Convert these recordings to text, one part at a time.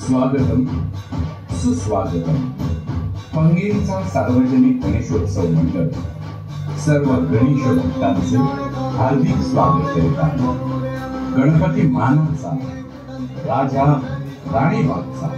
स्वागतम सुस्वागतम. पंगीरचा सार्वजनिक गणेशोत्सव मंडळ सर्व गणेश भक्तांचे हार्दिक स्वागत करीत आहे. गणपती मानाचा, राजा राणीबागचा.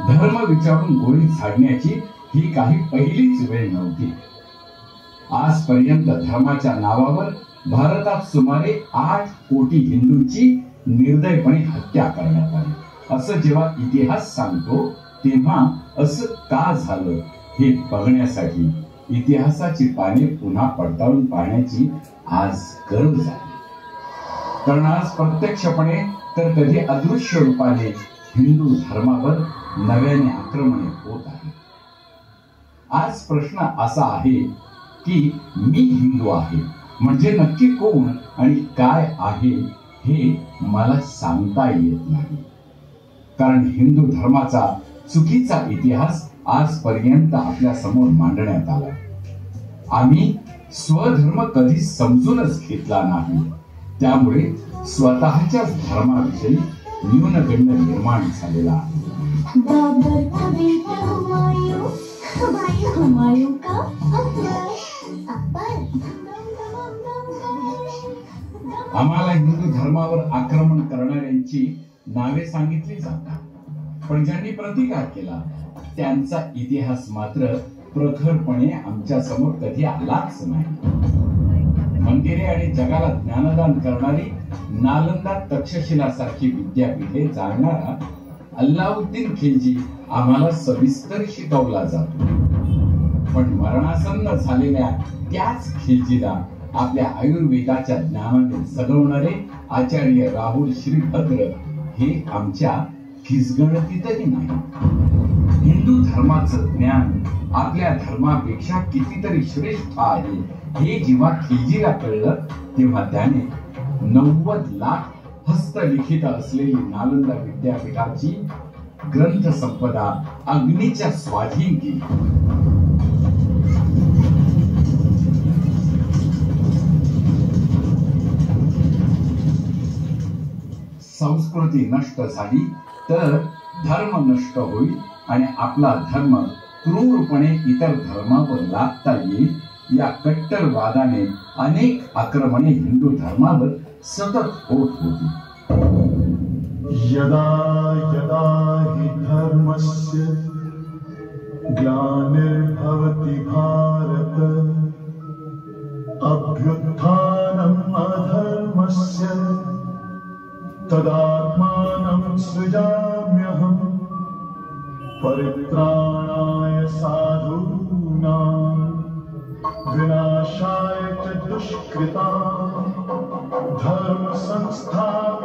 धर्म विचारून गोळी झाडण्याची ही काही पहिलीच वेळ नव्हती. आजपर्यंत धर्माच्या नावावर भारतात सुमारे 8 कोटी हिंदूंची निर्दयपणे हत्या करण्यात आली. असं जेव्हा इतिहास सांगतो तेव्हा असं का झालं हे बघण्यासाठी इतिहासाची पाने पुन्हा पडताळून पाहण्याची आज गरज आहे. कारण आज प्रत्यक्षपणे तर कधी अदृश्य रूपाने हिंदू धर्मावर नव्याने आक्रमणे होत आहे. आज प्रश्न असा आहे की मी हिंदू आहे म्हणजे नक्की कोण आणि काय आहे हे मला सांगता येत नाही. कारण हिंदू धर्माचा चुकीचा इतिहास आजपर्यंत आपल्या समोर मांडण्यात आला. आम्ही स्वधर्म कधी समजूनच घेतला नाही. त्यामुळे स्वतःच्याच धर्माविषयी न्यूनगंड निर्माण झालेला आहे. बाबर का बेटा हुमायूं का आम्हाला हिंदू धर्मावर आक्रमण करणाऱ्यांची नावे सांगितली जातात, पण ज्यांनी प्रतिकार केला त्यांचा इतिहास मात्र प्रखरपणे आमच्या समोर कधी आलाच नाही. मंदिरे आणि जगाला ज्ञानदान करणारी नालंदा तक्षशिला सारखी विद्यापीठे जाणणारा अल्लाउद्दीन खिलजी आम्हाला सविस्तर शिकवला जातो. पण मरणासन्न झालेल्या त्याच खिलजीला आपल्या आयुर्वेदाच्या ज्ञानाने जगवणारे आचार्य राहुल श्रीभद्र हे आमच्या खिसगणतीतही नाही. हिंदू धर्माचं ज्ञान आपल्या धर्मापेक्षा कितीतरी श्रेष्ठ आहे हे जेव्हा खिलजीला कळलं तेव्हा त्याने 90 लाख हस्तलिखित असलेली नालंदा विद्यापीठाची ग्रंथ संपदा अग्नीच्या स्वाधीन केली. संस्कृती नष्ट झाली तर धर्म नष्ट होईल आणि आपला धर्म क्रूरपणे इतर धर्मावर लादता येईल या कट्टरवादाने अनेक आक्रमणे हिंदू धर्मावर सतत होत होती. यदा यदा हि धर्मस्य ग्लानिर्भवति भारत अभ्युत्थानम् अधर्मस्य तदात्मानं सृजाम्यहम् परित्राणाय साधूनां विनाशाय च दुष्कृतां धर्म संस्थापनार्थाय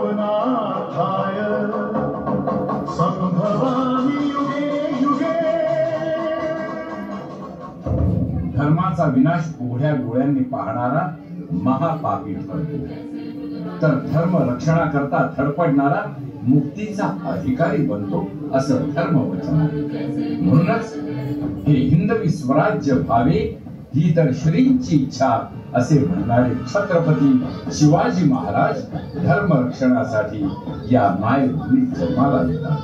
संभवामि युगे युगे. धर्माचा विनाश उघड्या डोळ्यांनी पाहणारा महापापी ठरतो, तर धर्म रक्षणाकरता धडपडणारा मुक्तीचा अधिकारी बनतो असं धर्मवचन आहे. म्हणूनच हे हिंदवी स्वराज्य व्हावे ही तर श्रींची इच्छा असे म्हणणारे छत्रपती शिवाजी महाराज धर्म रक्षणासाठी या मायभूमीत जन्माला येतात.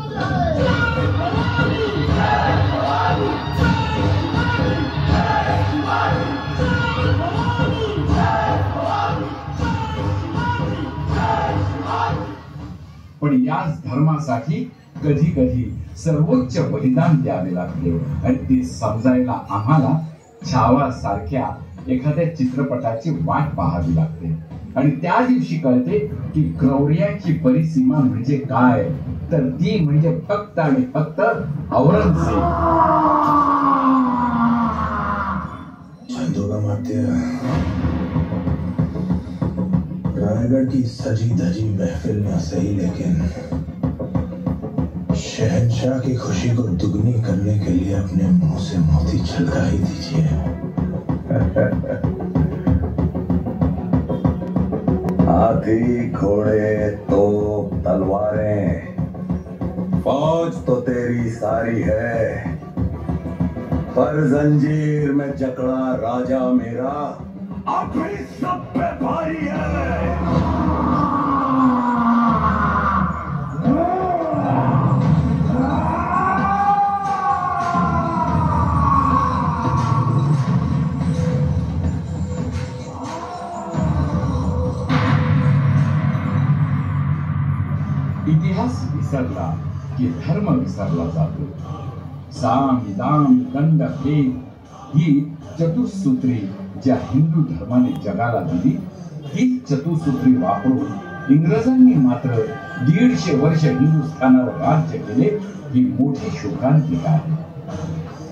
पण याच धर्मासाठी कधी कधी सर्वोच्च बलिदान द्यावे लागते आणि ते समजायला आम्हाला छावा सारख्या एखाद्या चित्रपटाची वाट पाहावी लागते आणि त्या दिवशी कळते की क्रौर्याची परिसीमा म्हणजे काय, तर ती म्हणजे फक्त आणि फक्त औरंगजेब. छंदों का मात्य रायगढ़ की सजी धजी महफिल में सही, लेकिन शहंशाह की खुशी को दुगनी करने के लिए अपने मुंह से मोती छलका ही दीजिए. हाथी घोड़े तोप तलवारें फौज तो तेरी सारी है, पर जंजीर में जकड़ा राजा मेरा अभी सब पे भारी है. इतिहास विसरला की धर्म विसरला जातो. साम दाम दंड भेद ही चतुसूत्री ज्या हिंदू धर्माने जगाला दिली, ही चतुसूत्री वापरून इंग्रजांनी मात्र 150 वर्ष हिंदुस्थानावर राज्य केले. ही मोठी शोकांतिका आहे.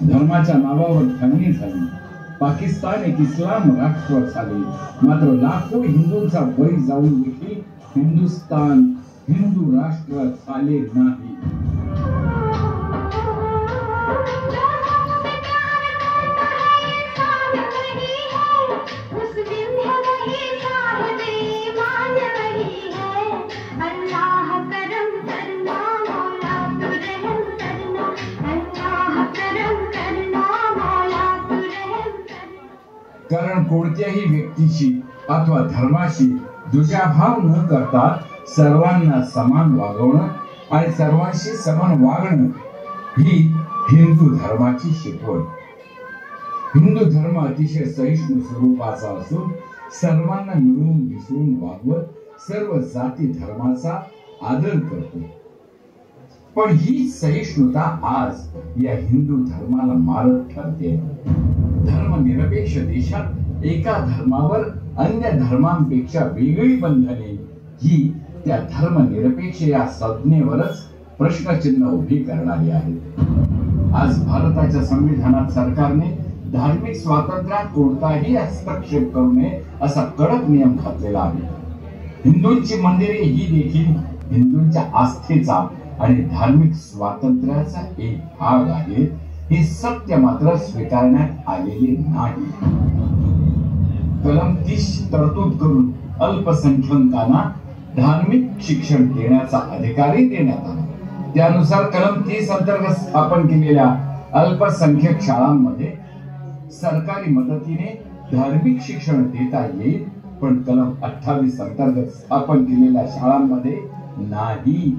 धर्माच्या नावावर खंडणी झाली. पाकिस्तान एक इस्लाम राष्ट्र झाले, मात्र लाखो हिंदूंचा बळी जाऊन देखील हिंदुस्थान हिंदू राष्ट्र झाले नाही. कारण कोणत्याही व्यक्तीशी अथवा धर्माशी दुजाभाव न करता सर्वांना समान वागवणं आणि सर्वांशी समान वागणं ही हिंदू धर्माची शिकवण. हिंदू धर्म अतिशय सहिष्णू स्वरूपाचा असून सर्वांना मिळून मिसळून वागवत सर्व जाती धर्माचा आदर करतो. पण ही सहिष्णुता आज या हिंदू धर्माला मारक ठरते. धर्मनिरपेक्ष देशात एका धर्मावर अन्य धर्मांपेक्षा वेगळी बंधने ही त्या धर्मनिरपेक्ष या संज्ञेवरच प्रश्नचिन्ह उभी करणारी आहेत. आज भारताच्या संविधानात सरकारने धार्मिक स्वातंत्र्यात कोणताही हस्तक्षेप करू नये असा कडक नियम घातलेला आहे. हिंदूंची मंदिरे ही देखील हिंदूंच्या आस्थेचा आणि धार्मिक स्वातंत्र्याचा एक भाग आहे. हे सत्य मात्र स्वीकारण्यात आलेले नाही. कलम 30 तरतूद करून अल्पसंख्याकांना धार्मिक शिक्षण देण्याचा अधिकारही देण्यात आला. त्यानुसार कलम 30 अंतर्गत स्थापन केलेल्या अल्पसंख्याक शाळांमध्ये सरकारी मदतीने धार्मिक शिक्षण देता येईल, पण कलम 28 अंतर्गत स्थापन केलेल्या शाळांमध्ये नाही.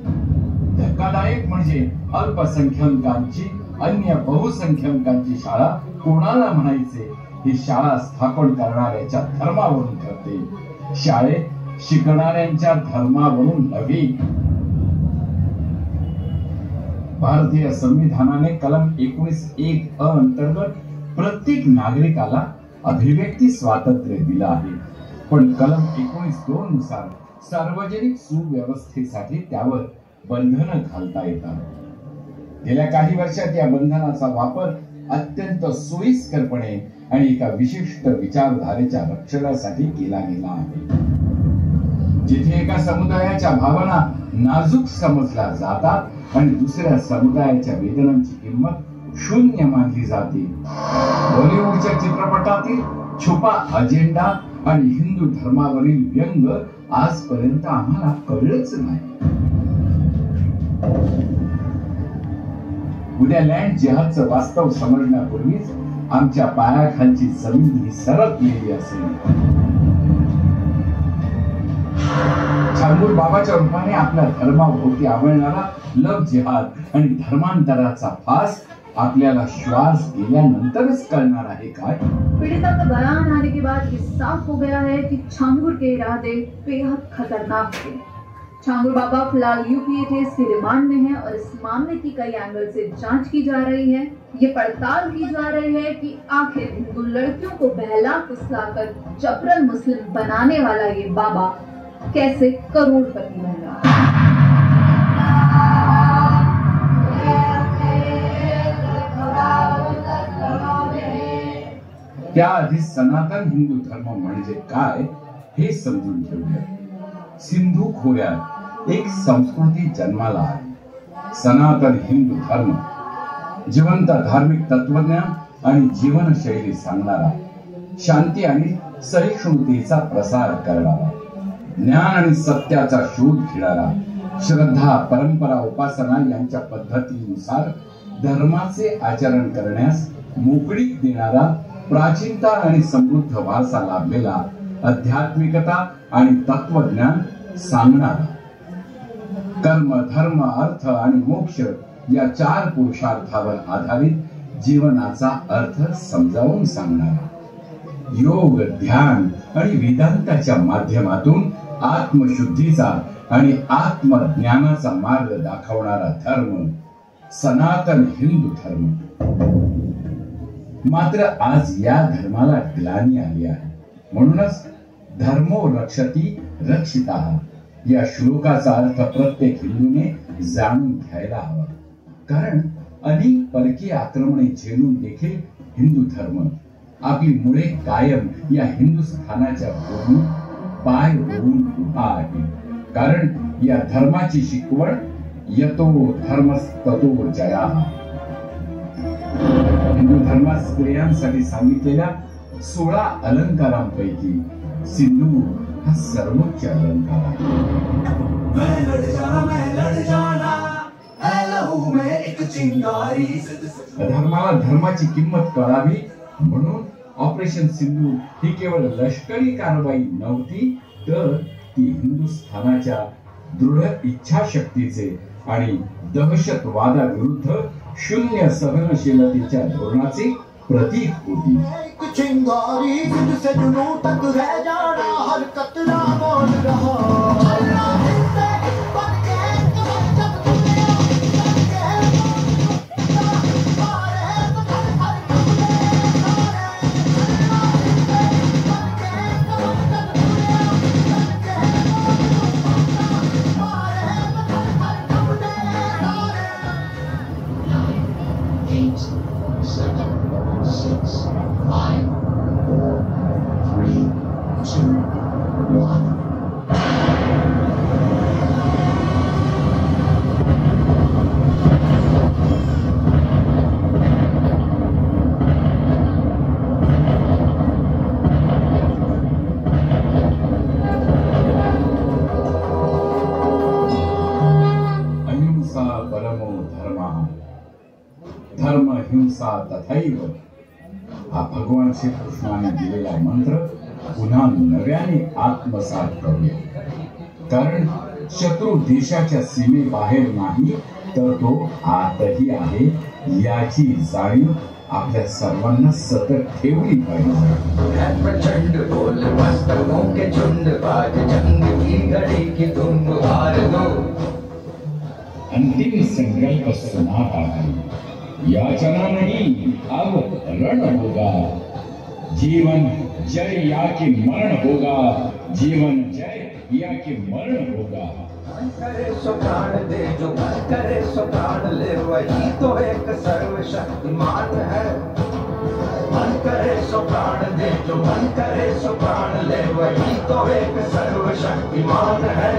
धक्कादायक म्हणजे अल्पसंख्याकांची अन्य बहुसंख्याकांची शाळा कोणाला म्हणायचे ही शाळा स्थापन करणाऱ्याच्या धर्मावरून ठरते. शाळेत शिकणाऱ्यांच्या धर्मावरून नव्हे. भारतीय संविधानाने कलम 19(1) अंतर्गत प्रत्येक नागरिकाला अभिव्यक्ती स्वातंत्र्य दिलं आहे, पण कलम 19(2) नुसार सार्वजनिक सुव्यवस्थेसाठी त्यावर बंधनं घालता येतात. गेल्या काही वर्षात या बंधनाचा वापर अत्यंत सोयीस्करपणे आणि एका विशिष्ट विचारधारेच्या रक्षणासाठी केला गेला आहे. जिथे एका समुदायाच्या भावना नाजूक समजल्या जातात आणि दुसऱ्या समुदायाच्या वेदनांची किंमत शून्य मानली जाते. बॉलिवूडच्या चित्रपटातील छुपा अजेंडा आणि हिंदू धर्मावरील व्यंग आजपर्यंत आम्हाला कळलंच नाही. उद्या लँड जिहादचं वास्तव समजण्यापूर्वीच आमच्या पायाखालची जमीन ही सरकलेली असेल. छांगूर बाबाच्या रूपाने आपल्या धर्माभोवती आवळणारा लव जिहाद आणि धर्मांतराचा फास आपल्याला श्वास गेल्यानंतरच कळणार आहे काय? पीड़िता का बयान आने के बाद ये साफ हो गया है कि छांगूर के इरादे बेहद खतरनाक थे. छांगुर बाबा फिलहाल यूपीएटीएस की रिमांड में है और इस मामले की कई एंगल से जांच की जा रही है। ये पड़ताल की जा रही है कि आखिर हिंदू लड़कियों को बहला फुसलाकर जबरन मुस्लिम बनाने वाला ये बाबा कैसे करोड़पति बन रहा है। त्याआधी सनातन हिंदू धर्म म्हणजे काय हे समजून घेऊया। सिंधू खोऱ्यात एक संस्कृती जन्माला आली। सनातन हिंदू धर्म जिवंत धार्मिक तत्वज्ञान आणि जीवनशैली सांगणारा, शांती आणि सहिष्णुतेचा प्रसार करणारा, ज्ञान आणि सत्याचा शोध घेणारा, श्रद्धा परंपरा उपासना यांच्या पद्धतीनुसार धर्माचे आचरण करण्यास मोकळीक देणारा, प्राचीनता आणि समृद्ध वारसा लाभलेला, आध्यात्मिकता आणि तत्वज्ञान सांगणारा, कर्म धर्म अर्थ आणि मोक्ष या 4 पुरुषार्थावर आधारित जीवनाचा अर्थ समजावून सांगणारा, योग ध्यान आणि वेदांताच्या माध्यमातून आत्मशुद्धीचा आणि आत्मज्ञानाचा मार्ग दाखवणारा धर्म सनातन हिंदू धर्म। मात्र आज या धर्माला ग्लानी आली आहे। म्हणूनच धर्मो रक्षती रक्षितः या श्लोकाचा अर्थ प्रत्येक हिंदूने जाणून घ्यायला हवा। कारण अनेक परकीय आक्रमणे झेलून देखील हिंदू धर्म आपली मुळे कायम या हिंदुस्थानाच्या भूमीत पाय रोवून उभा आहे। कारण या धर्माची शिकवण यतो धर्मस्ततो जयाः। हिंदू धर्मात स्त्रियांसाठी सांगितलेल्या 16 अलंकारांपैकी सिंधू हा सर्वोच्च अलंकार आहे। धर्माला धर्माची किंमत कळावी म्हणून ऑपरेशन सिंधू ही केवळ लष्करी कारवाई नव्हती, तर ती हिंदुस्थानाच्या दृढ इच्छाशक्तीचे आणि दहशतवादाविरुद्ध शून्य सहनशीलतेच्या धोरणाचे प्रतीक होती। चिंगारी जिससे जुनून तक रह जाना, हर कतरा बोल रहा। धर्म हिंसा तथैव हा भगवान श्रीकृष्णाने दिलेला मंत्र पुन्हा नव्याने आत्मसात करूया। कारण शत्रू देशाच्या सीमेबाहेर नाही, तर तो आतही आहे याची जाणीव आपल्या सर्वांना सतत ठेवली पाहिजे। प्रचंड बोल मस्तकों के झुंड, आज जंग की घड़ी की तुम हार दो। अंतिम संकल्प सुनाता है, याचना नहीं अब रण होगा। जीवन जय या कि मरण होगा, जीवन जय या कि मरण होगा। मन करे सो प्राण दे, जो मन करे सो प्राण ले, वही तो एक सर्वशक्तिमान है। मन करे सो प्राण दे, जो मन करे सो प्राण ले, वही तो एक सर्वशक्तिमान है।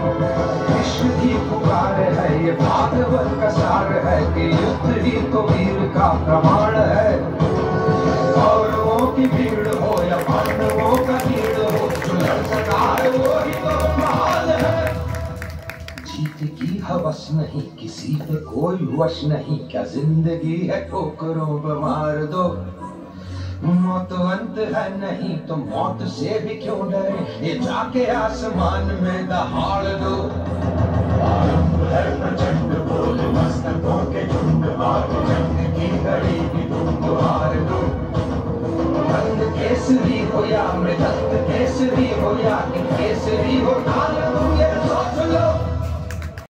विश्व की पुकार है, ये भागवत का सार है कि युद्ध ही तो वीर का प्रमाण है। कौरवों की भीड़ हो या पांडवों का भीड़ हो, जो लड़ सका है वो ही तो महान है। जीत की हवस नहीं, किसी पे कोई वश नहीं, क्या जिंदगी है ठोकरों पे मार दो। मौत अंत है नहीं तो मौत से भी क्यों डरे, ये जाके आसमान में दहाड़ दो। है प्रचंड बोल मस्तकों के झुंड, आज जंग की घड़ी भी तुम हार दो। रंग केसरी हो या मृदंग केसरी हो या केसरी हो, नाल तुम